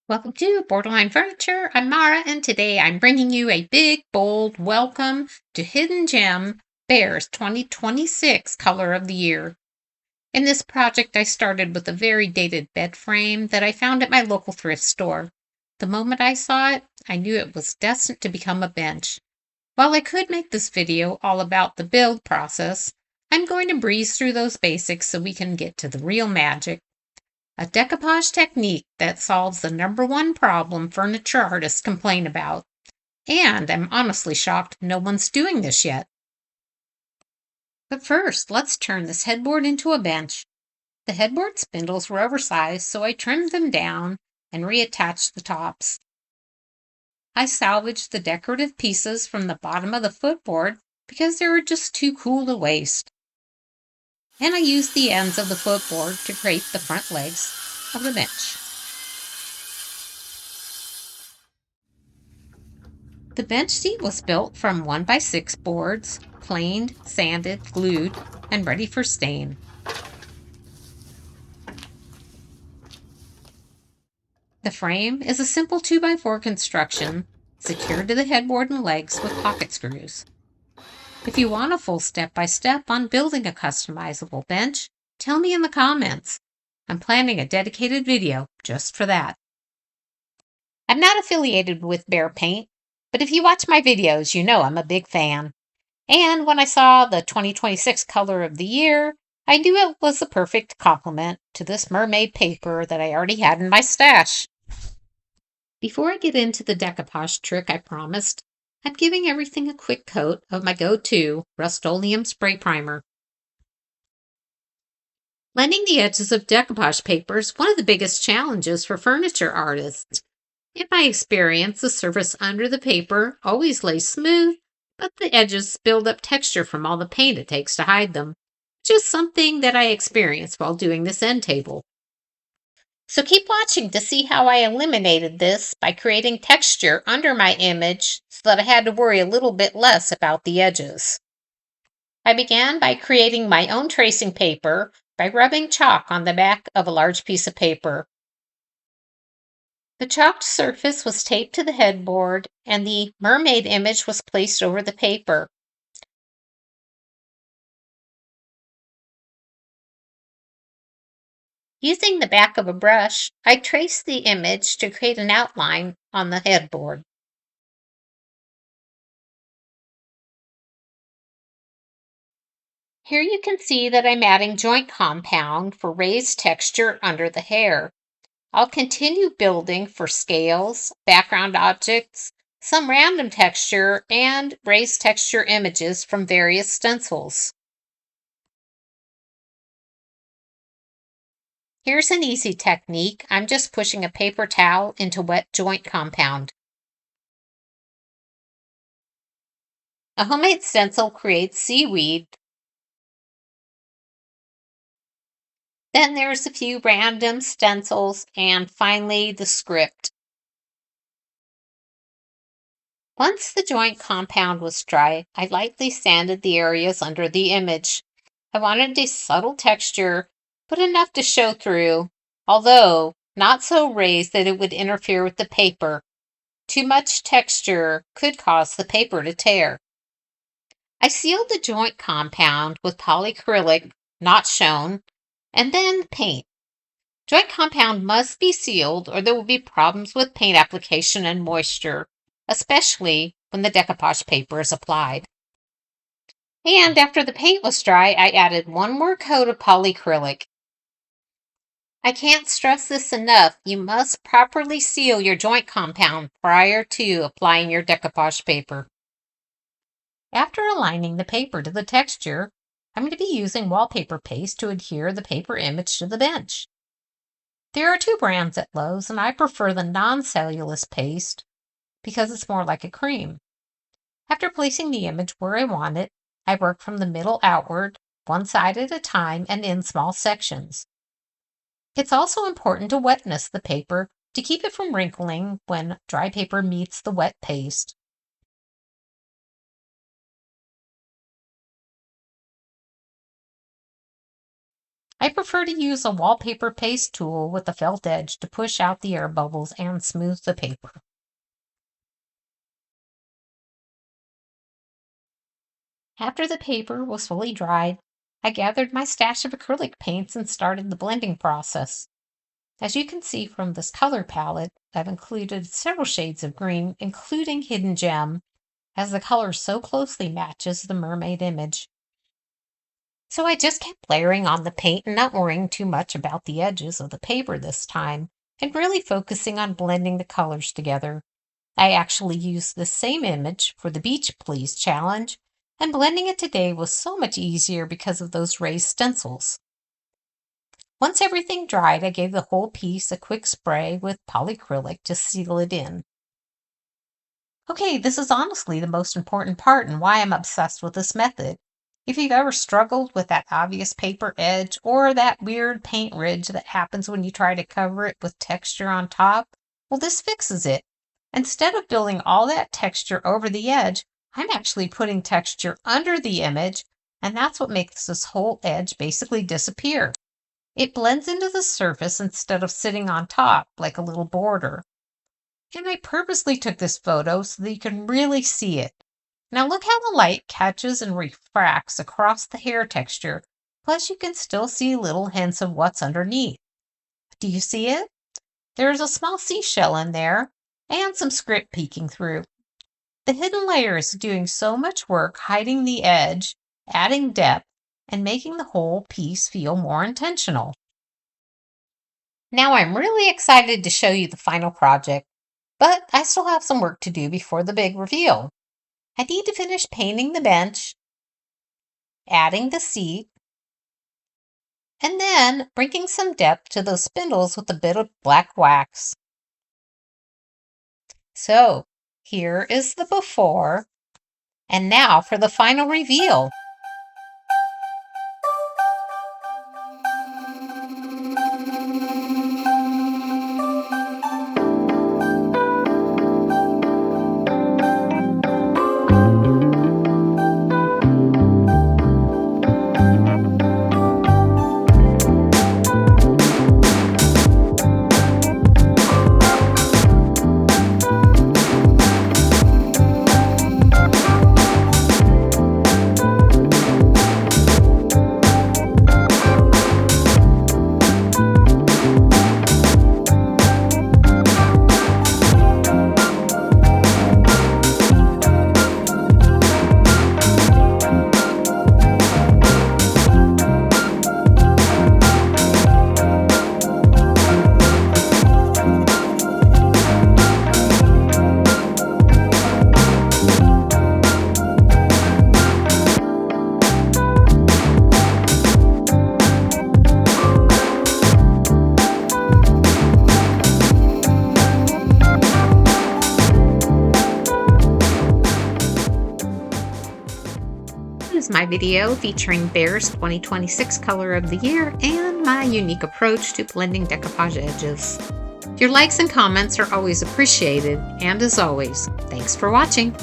Welcome to Borderline Furniture. I'm Mara, and today I'm bringing you a big, bold welcome to Hidden Gem Bear's 2026 Color of the Year. In this project, I started with a very dated bed frame that I found at my local thrift store. The moment I saw it, I knew it was destined to become a bench. While I could make this video all about the build process, I'm going to breeze through those basics so we can get to the real magic. A decoupage technique that solves the #1 problem furniture artists complain about. And I'm honestly shocked no one's doing this yet. But first, let's turn this headboard into a bench. The headboard spindles were oversized, so I trimmed them down and reattached the tops. I salvaged the decorative pieces from the bottom of the footboard because they were just too cool to waste. And I used the ends of the footboard to create the front legs of the bench. The bench seat was built from 1x6 boards, planed, sanded, glued, and ready for stain. The frame is a simple 2x4 construction, secured to the headboard and legs with pocket screws. If you want a full step-by-step on building a customizable bench, tell me in the comments. I'm planning a dedicated video just for that. I'm not affiliated with Bear Paint, but if you watch my videos, you know I'm a big fan. And when I saw the 2026 Color of the Year, I knew it was the perfect complement to this mermaid paper that I already had in my stash. Before I get into the decoupage trick I promised, I'm giving everything a quick coat of my go-to Rust-Oleum spray primer. Blending the edges of decoupage paper is one of the biggest challenges for furniture artists. In my experience, the surface under the paper always lays smooth, but the edges build up texture from all the paint it takes to hide them, which is something that I experienced while doing this end table. So keep watching to see how I eliminated this by creating texture under my image so that I had to worry a little bit less about the edges. I began by creating my own tracing paper by rubbing chalk on the back of a large piece of paper. The chalked surface was taped to the headboard, and the mermaid image was placed over the paper. Using the back of a brush, I traced the image to create an outline on the headboard. Here you can see that I'm adding joint compound for raised texture under the hair. I'll continue building for scales, background objects, some random texture, and raised texture images from various stencils. Here's an easy technique. I'm just pushing a paper towel into wet joint compound. A homemade stencil creates seaweed. Then there's a few random stencils, and finally the script. Once the joint compound was dry, I lightly sanded the areas under the image. I wanted a subtle texture, but enough to show through, although not so raised that it would interfere with the paper. Too much texture could cause the paper to tear. I sealed the joint compound with polycrylic, not shown, and then paint. Joint compound must be sealed or there will be problems with paint application and moisture, especially when the decoupage paper is applied. And after the paint was dry, I added one more coat of polycrylic. I can't stress this enough. You must properly seal your joint compound prior to applying your decoupage paper. After aligning the paper to the texture, I'm going to be using wallpaper paste to adhere the paper image to the bench. There are two brands at Lowe's, and I prefer the non-cellulose paste because it's more like a cream. After placing the image where I want it, I work from the middle outward, one side at a time, and in small sections. It's also important to wetness the paper to keep it from wrinkling when dry paper meets the wet paste. I prefer to use a wallpaper paste tool with a felt edge to push out the air bubbles and smooth the paper. After the paper was fully dried, I gathered my stash of acrylic paints and started the blending process. As you can see from this color palette, I've included several shades of green, including Hidden Gem, as the color so closely matches the mermaid image. So I just kept layering on the paint and not worrying too much about the edges of the paper this time, and really focusing on blending the colors together. I actually used the same image for the Beach Please challenge, and blending it today was so much easier because of those raised stencils. Once everything dried, I gave the whole piece a quick spray with polycrylic to seal it in. Okay, this is honestly the most important part and why I'm obsessed with this method. If you've ever struggled with that obvious paper edge or that weird paint ridge that happens when you try to cover it with texture on top, well, this fixes it. Instead of building all that texture over the edge, I'm actually putting texture under the image, and that's what makes this whole edge basically disappear. It blends into the surface instead of sitting on top like a little border. And I purposely took this photo so that you can really see it. Now look how the light catches and refracts across the hair texture, plus you can still see little hints of what's underneath. Do you see it? There's a small seashell in there, and some script peeking through. The hidden layer is doing so much work hiding the edge, adding depth, and making the whole piece feel more intentional. Now I'm really excited to show you the final project, but I still have some work to do before the big reveal. I need to finish painting the bench, adding the seat, and then bringing some depth to those spindles with a bit of black wax. So here is the before, and now for the final reveal. Is my video featuring Bear's 2026 color of the year and my unique approach to blending decoupage edges. Your likes and comments are always appreciated, and as always, thanks for watching.